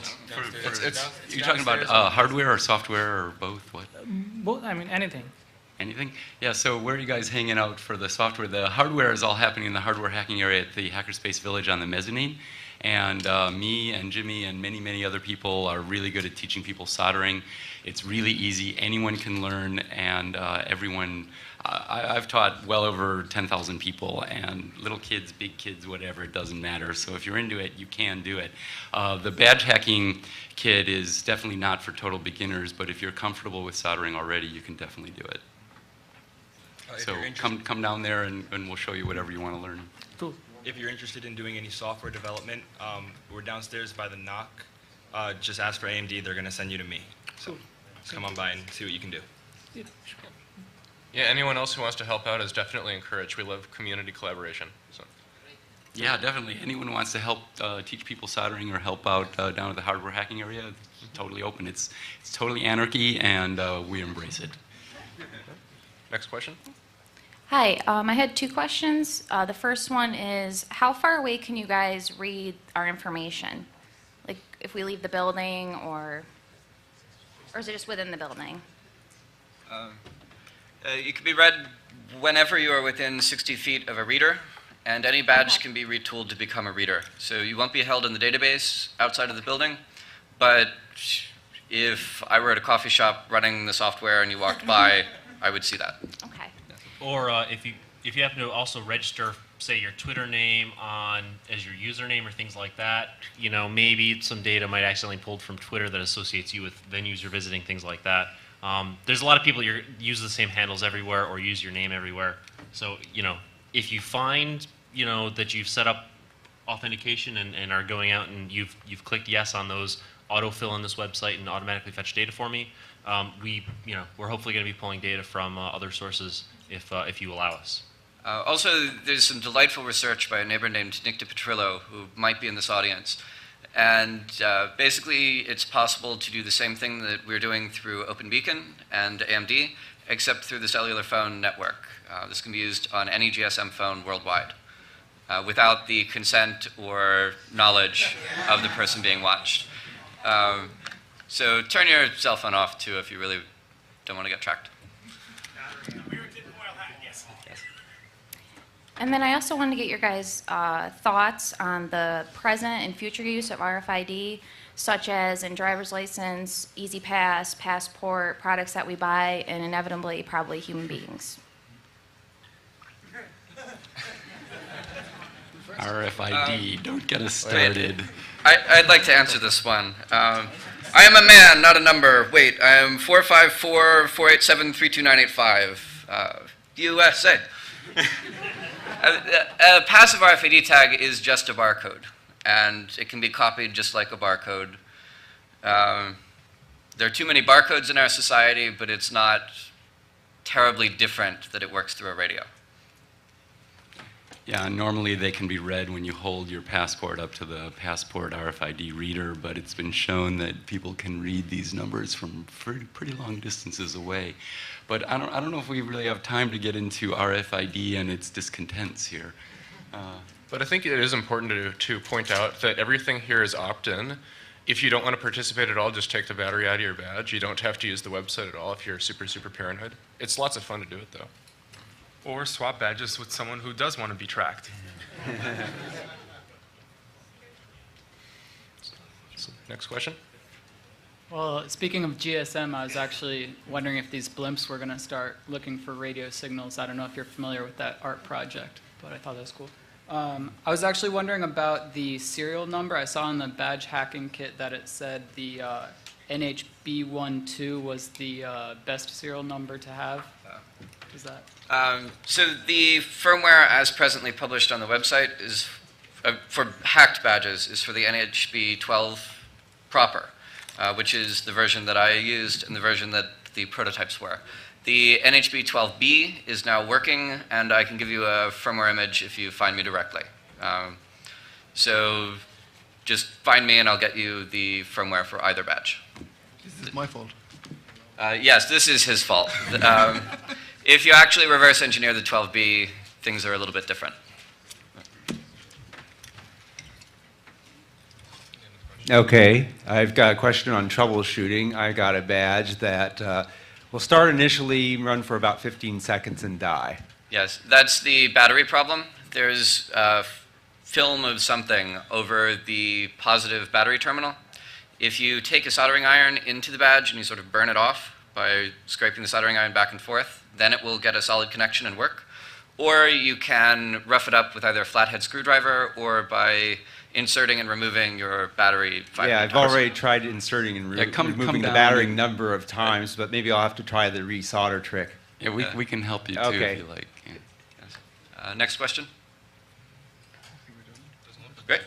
you're talking about hardware or software or both? What? Both. I mean anything. Anything? Yeah, so where are you guys hanging out for the software? The hardware is all happening in the hardware hacking area at the Hackerspace Village on the mezzanine. And me and Jimmy and many, many other people are really good at teaching people soldering. It's really easy. Anyone can learn, and everyone, I've taught well over 10,000 people, and little kids, big kids, whatever, it doesn't matter. So if you're into it, you can do it. The badge hacking kit is definitely not for total beginners, but if you're comfortable with soldering already, you can definitely do it. So come down there and we'll show you whatever you want to learn. Cool. If you're interested in doing any software development, we're downstairs by the knock. Just ask for AMD. They're going to send you to me. So just come on by and see what you can do. Yeah, anyone else who wants to help out is definitely encouraged. We love community collaboration. So. Yeah, definitely. Anyone who wants to help teach people soldering or help out down at the hardware hacking area, it's totally open. It's totally anarchy, and we embrace it. Next question. Hi, I had two questions. The first one is, how far away can you guys read our information? Like, if we leave the building, or is it just within the building? It can be read whenever you are within 60 feet of a reader, and any badge can be retooled to become a reader. So you won't be held in the database outside of the building, but if I were at a coffee shop running the software and you walked by, I would see that. Okay. Or if you happen to also register, say, your Twitter name as your username or things like that, maybe some data might accidentally pulled from Twitter that associates you with venues you're visiting, things like that. There's a lot of people who use the same handles everywhere or use your name everywhere. So, if you find, that you've set up authentication and are going out and you've clicked yes on those, autofill on this website and automatically fetch data for me, we're hopefully going to be pulling data from other sources if you allow us. Also, there's some delightful research by a neighbor named Nick DiPetrillo, who might be in this audience. And basically, it's possible to do the same thing that we're doing through OpenBeacon and AMD, except through the cellular phone network. This can be used on any GSM phone worldwide, without the consent or knowledge of the person being watched. So turn your cell phone off, too, if you really don't want to get tracked. And then I also wanted to get your guys' thoughts on the present and future use of RFID, such as in driver's license, Easy Pass, passport, products that we buy, and inevitably probably human beings. RFID, don't get us started. I'd like to answer this one. I am a man, not a number. Wait, I am 454-487-32985. USA. A passive RFID tag is just a barcode, and it can be copied just like a barcode. There are too many barcodes in our society, but it's not terribly different that it works through a radio. Yeah, normally they can be read when you hold your passport up to the passport RFID reader, but it's been shown that people can read these numbers from pretty long distances away. But I don't know if we really have time to get into RFID and its discontents here. But I think it is important to point out that everything here is opt-in. If you don't want to participate at all, just take the battery out of your badge. You don't have to use the website at all if you're super, super paranoid. It's lots of fun to do it, though. Or swap badges with someone who does want to be tracked. Next question. Well, speaking of GSM, I was actually wondering if these blimps were going to start looking for radio signals. I don't know if you're familiar with that art project, but I thought that was cool. I was actually wondering about the serial number. I saw in the badge hacking kit that it said the NHB12 was the best serial number to have. Is that? So the firmware as presently published on the website is, for hacked badges, is for the NHB12 proper, which is the version that I used and the version that the prototypes were. The NHB12B is now working, and I can give you a firmware image if you find me directly. So just find me and I'll get you the firmware for either badge. This is my fault. Yes, this is his fault. If you actually reverse engineer the 12B, things are a little bit different. Okay, I've got a question on troubleshooting. I got a badge that will start initially, run for about 15 seconds, and die. Yes, that's the battery problem. There's a film of something over the positive battery terminal. If you take a soldering iron into the badge and you sort of burn it off by scraping the soldering iron back and forth, then it will get a solid connection and work. Or you can rough it up with either a flathead screwdriver or by inserting and removing your battery. Yeah, I've already tried inserting and removing the battery a number of times, but maybe I'll have to try the resolder trick. Yeah, we can help you too if you like. Yeah. Yes. Next question. Great.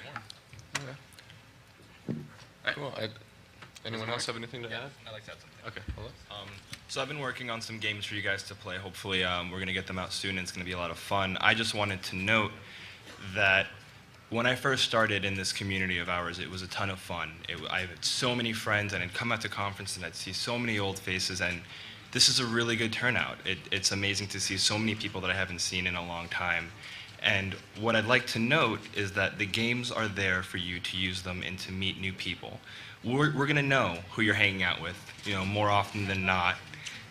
Cool. Anyone else have anything to add? I'd like to add something. Okay. Hello. So I've been working on some games for you guys to play. Hopefully we're going to get them out soon and it's going to be a lot of fun. I just wanted to note that when I first started in this community of ours, it was a ton of fun. I had so many friends, and I'd come out to conference and I'd see so many old faces, and this is a really good turnout. It's amazing to see so many people that I haven't seen in a long time. And what I'd like to note is that the games are there for you to use them and to meet new people. We're going to know who you're hanging out with, more often than not.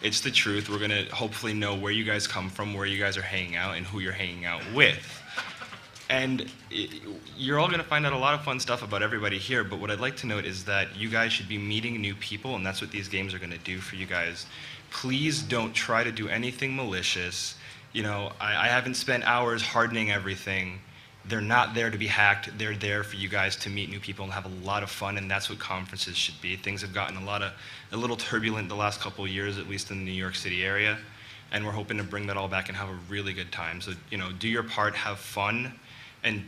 It's the truth. We're going to hopefully know where you guys come from, where you guys are hanging out, and who you're hanging out with. And you're all going to find out a lot of fun stuff about everybody here, but what I'd like to note is that you guys should be meeting new people, and that's what these games are going to do for you guys. Please don't try to do anything malicious. I haven't spent hours hardening everything. They're not there to be hacked. They're there for you guys to meet new people and have a lot of fun, and that's what conferences should be. Things have gotten a little turbulent the last couple of years, at least in the New York City area, and we're hoping to bring that all back and have a really good time. So, do your part, have fun, and,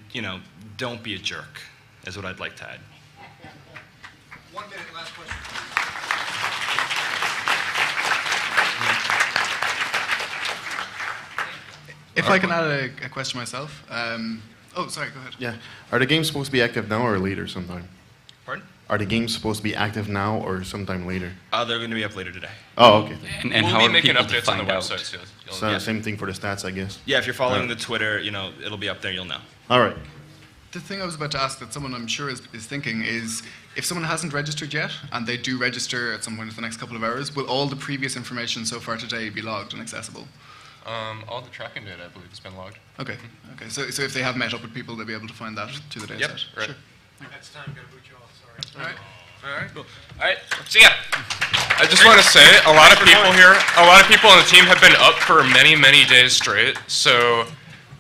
don't be a jerk, is what I'd like to add. 1 minute, last question. If I can add a question myself. Oh, sorry, go ahead. Yeah. Are the games supposed to be active now or later sometime? Pardon? Are the games supposed to be active now or sometime later? They're going to be up later today. Oh, okay. And we'll be making updates on the website soon. So same thing for the stats, I guess. Yeah, if you're following the Twitter, it'll be up there, you'll know. All right. The thing I was about to ask that someone I'm sure is thinking is, if someone hasn't registered yet, and they do register at some point in the next couple of hours, will all the previous information so far today be logged and accessible? All the tracking data, I believe, has been logged. Okay. Okay. So if they have met up with people, they'll be able to find that to the data Yep, set. right. Sure. Next time, gotta boot you off, sorry. All right. All right, cool. All right, see ya. I just want to say, a lot of people on the team have been up for many, many days straight. So,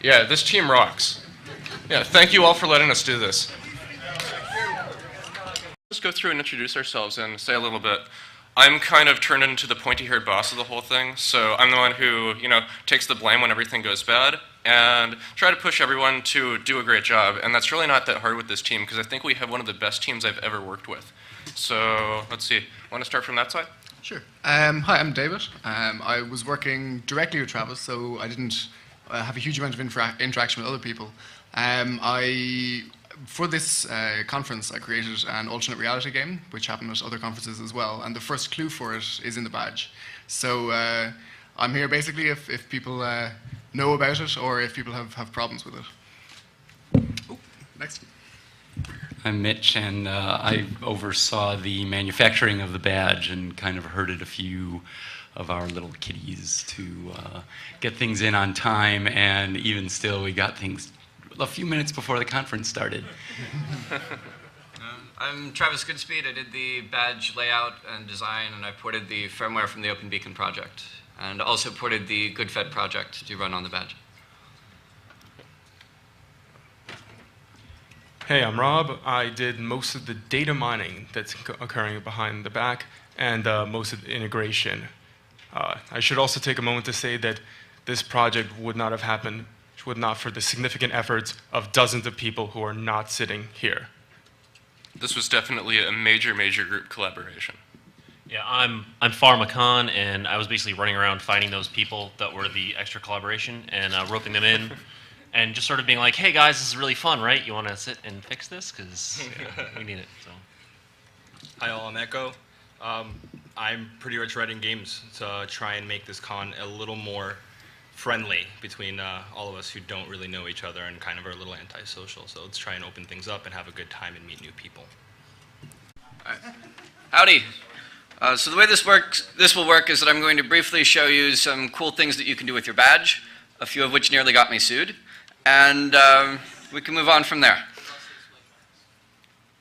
yeah, this team rocks. Yeah, thank you all for letting us do this. Let's go through and introduce ourselves and say a little bit. I'm kind of turned into the pointy-haired boss of the whole thing, so I'm the one who, takes the blame when everything goes bad and try to push everyone to do a great job. And that's really not that hard with this team, because I think we have one of the best teams I've ever worked with. So let's see. Want to start from that side? Sure. Hi, I'm David. I was working directly with Travis, so I didn't have a huge amount of interaction with other people. For this conference, I created an alternate reality game, which happened at other conferences as well, and the first clue for it is in the badge. So I'm here basically if people know about it or if people have problems with it. Oh, next. I'm Mitch, and I oversaw the manufacturing of the badge and kind of herded a few of our little kitties to get things in on time, and even still, we got things a few minutes before the conference started. I'm Travis Goodspeed. I did the badge layout and design, and I ported the firmware from the OpenBeacon project, and also ported the GoodFed project to run on the badge. Hey, I'm Rob. I did most of the data mining that's occurring behind the back and most of the integration. I should also take a moment to say that this project would not have happened would not for the significant efforts of dozens of people who are not sitting here. This was definitely a major, major group collaboration. Yeah, I'm Pharmacon, and I was basically running around finding those people that were the extra collaboration and roping them in, and just sort of being like, "Hey guys, this is really fun, right? You want to sit and fix this? Because we need it." So. Hi all, I'm Echo. I'm pretty much writing games to try and make this con a little more friendly between all of us who don't really know each other and kind of are a little antisocial. So let's try and open things up and have a good time and meet new people. Howdy. So the way this will work is that I'm going to briefly show you some cool things that you can do with your badge, a few of which nearly got me sued, and we can move on from there.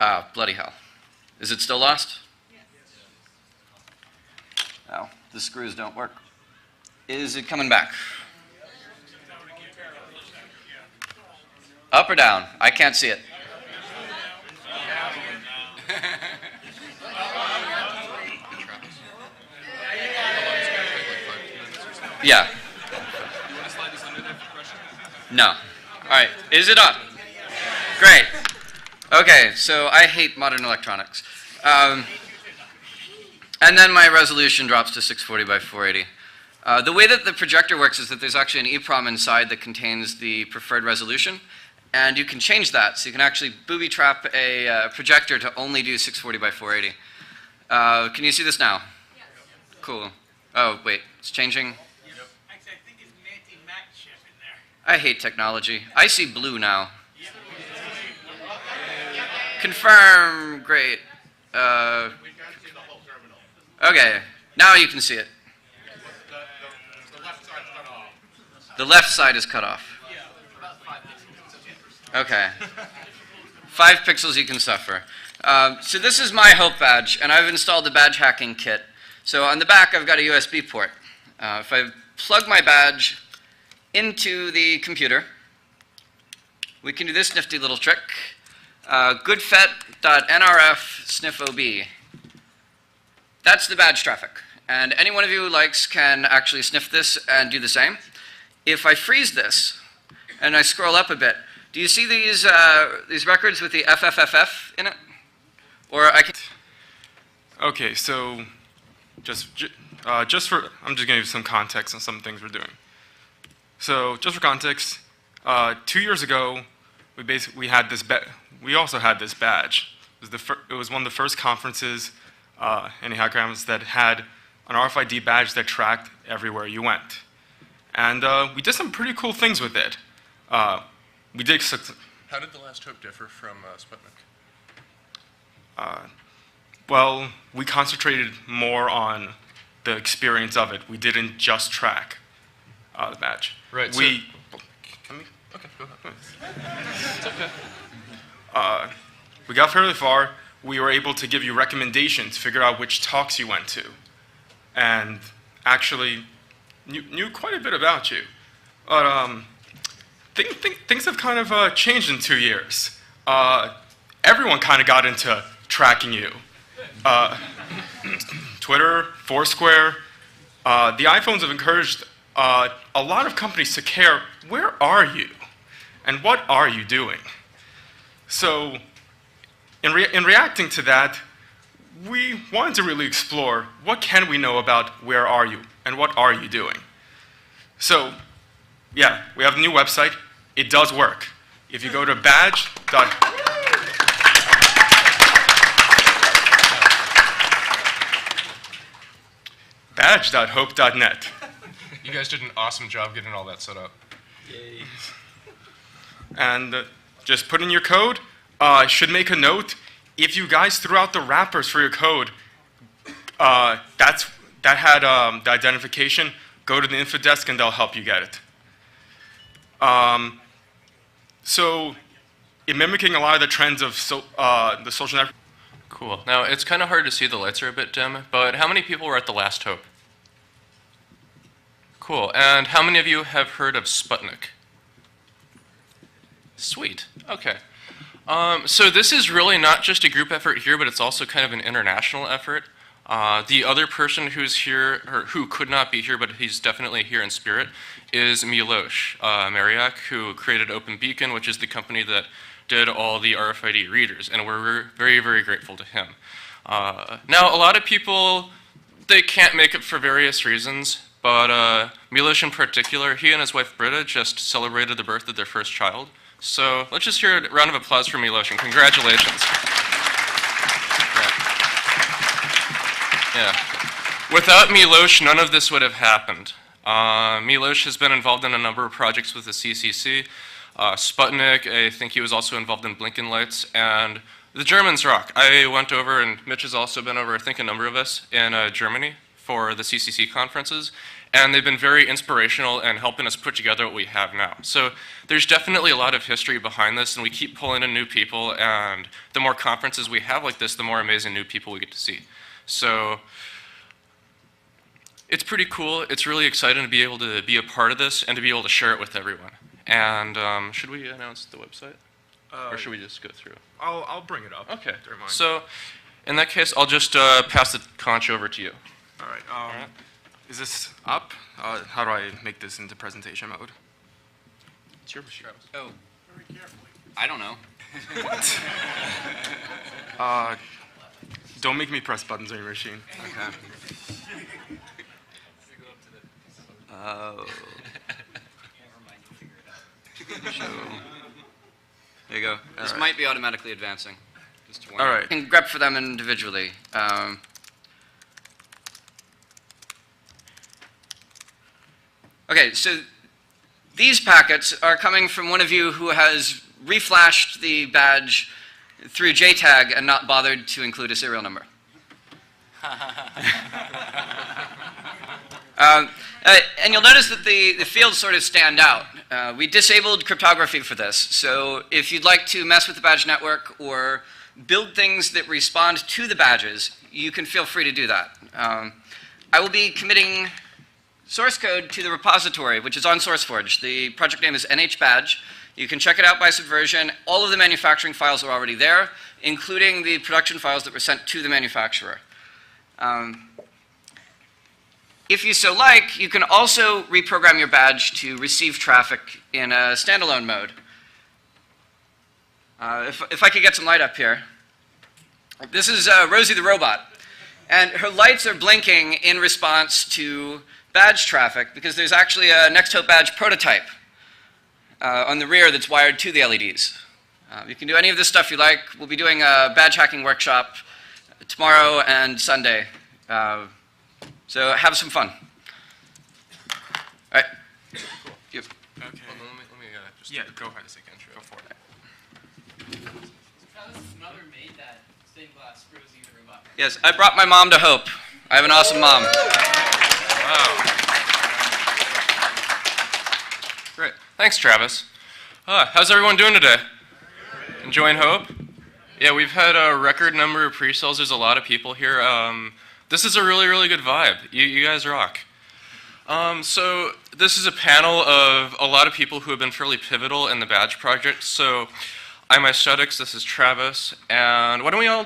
Ah, bloody hell. Is it still lost? Oh, the screws don't work. Is it coming back? Up or down? I can't see it. Yeah. No. All right. Is it up? Great. Okay, so I hate modern electronics. And then my resolution drops to 640 by 480. The way that the projector works is that there's actually an EEPROM inside that contains the preferred resolution, and you can change that. So you can actually booby trap a projector to only do 640 by 480. Can you see this now? Yes. Cool. Oh, wait, it's changing. I hate technology. I see blue now. Confirm. Great. Okay, now you can see it. The left side is cut off. Okay. 5 pixels you can suffer. So this is my Hope badge, and I've installed the badge hacking kit. So on the back, I've got a USB port. If I plug my badge into the computer, we can do this nifty little trick. goodfet.nrf sniff-ob. That's the badge traffic. And any one of you who likes can actually sniff this and do the same. If I freeze this and I scroll up a bit, do you see these records with the FFFF in it? Or I can... Okay, so just for, I'm just going to give some context on some things we're doing. So just for context, 2 years ago, we had this we also had this badge. It was one of the first conferences in Hackerams that had an RFID badge that tracked everywhere you went. And we did some pretty cool things with it. We did... How did the Last Hope differ from Sputnik? Well, we concentrated more on the experience of it. We didn't just track the badge. Right. Okay, go ahead. It's okay. We got fairly far. We were able to give you recommendations, figure out which talks you went to, and actually knew quite a bit about you. But things have kind of changed in 2 years. Everyone kind of got into tracking you. Twitter, Foursquare, the iPhones have encouraged a lot of companies to care, where are you? And what are you doing? So in reacting to that, we wanted to really explore what can we know about where are you and what are you doing. So yeah, we have a new website. It does work. If you go to badge.hope.net. You guys did an awesome job getting all that set up. Yay. And just put in your code. Should make a note. If you guys threw out the wrappers for your code, that had the identification, go to the info desk and they'll help you get it. So, in mimicking a lot of the trends of the social network. Cool. Now, it's kind of hard to see, the lights are a bit dim, but how many people were at the Last Hope? Cool. And how many of you have heard of Sputnik? Sweet. Okay. So this is really not just a group effort here, but it's also kind of an international effort. The other person who's here, or who could not be here, but he's definitely here in spirit, is Miloš Mariak, who created OpenBeacon, which is the company that did all the RFID readers, and we're very, very grateful to him. Now, a lot of people, they can't make it for various reasons, but Miloš in particular, he and his wife Britta just celebrated the birth of their first child. So let's just hear a round of applause for Miloš, and congratulations. Yeah. Without Miloš, none of this would have happened. Miloš has been involved in a number of projects with the CCC. Sputnik, I think he was also involved in Blinken Lights, and The Germans rock. I went over, and Mitch has also been over, I think a number of us, in Germany for the CCC conferences, and they've been very inspirational in helping us put together what we have now. So there's definitely a lot of history behind this, and we keep pulling in new people, and the more conferences we have like this, the more amazing new people we get to see. So it's pretty cool. It's really exciting to be able to be a part of this and to be able to share it with everyone. And should we announce the website? Or should we just go through? I'll bring it up. Okay. During mine. So in that case, I'll just pass the conch over to you. All right. Is this up? How do I make this into presentation mode? It's your machine. Oh. I don't know. Don't make me press buttons on your machine. Okay. Oh. So, there you go. This might be automatically advancing. Just to warn you. All right. You can grep for them individually. Okay, so these packets are coming from one of you who has reflashed the badge through JTAG and not bothered to include a serial number. And you'll notice that the fields sort of stand out. We disabled cryptography for this, so if you'd like to mess with the badge network or build things that respond to the badges, you can feel free to do that. I will be committing source code to the repository, which is on SourceForge. The project name is NHBadge. You can check it out by Subversion. All of the manufacturing files are already there, including the production files that were sent to the manufacturer. If you so like, you can also reprogram your badge to receive traffic in a standalone mode. If I could get some light up here. This is Rosie the robot. And her lights are blinking in response to badge traffic because there's actually a NextHope badge prototype on the rear that's wired to the LEDs. You can do any of this stuff you like. We'll be doing a badge hacking workshop tomorrow and Sunday. So have some fun. All right. Cool. Yep. Okay. Well, let me just go ahead. Go for it. Travis' mother made that stained glass Rosie the robot. Yes, I brought my mom to Hope. I have an awesome mom. Wow. Great. Thanks, Travis. How's everyone doing today? Enjoying Hope? Yeah, we've had a record number of pre-sales. There's a lot of people here. This is a really, really good vibe. You guys rock. So this is a panel of a lot of people who have been fairly pivotal in the badge project. So I'm Aesthetics, this is Travis, and why don't we all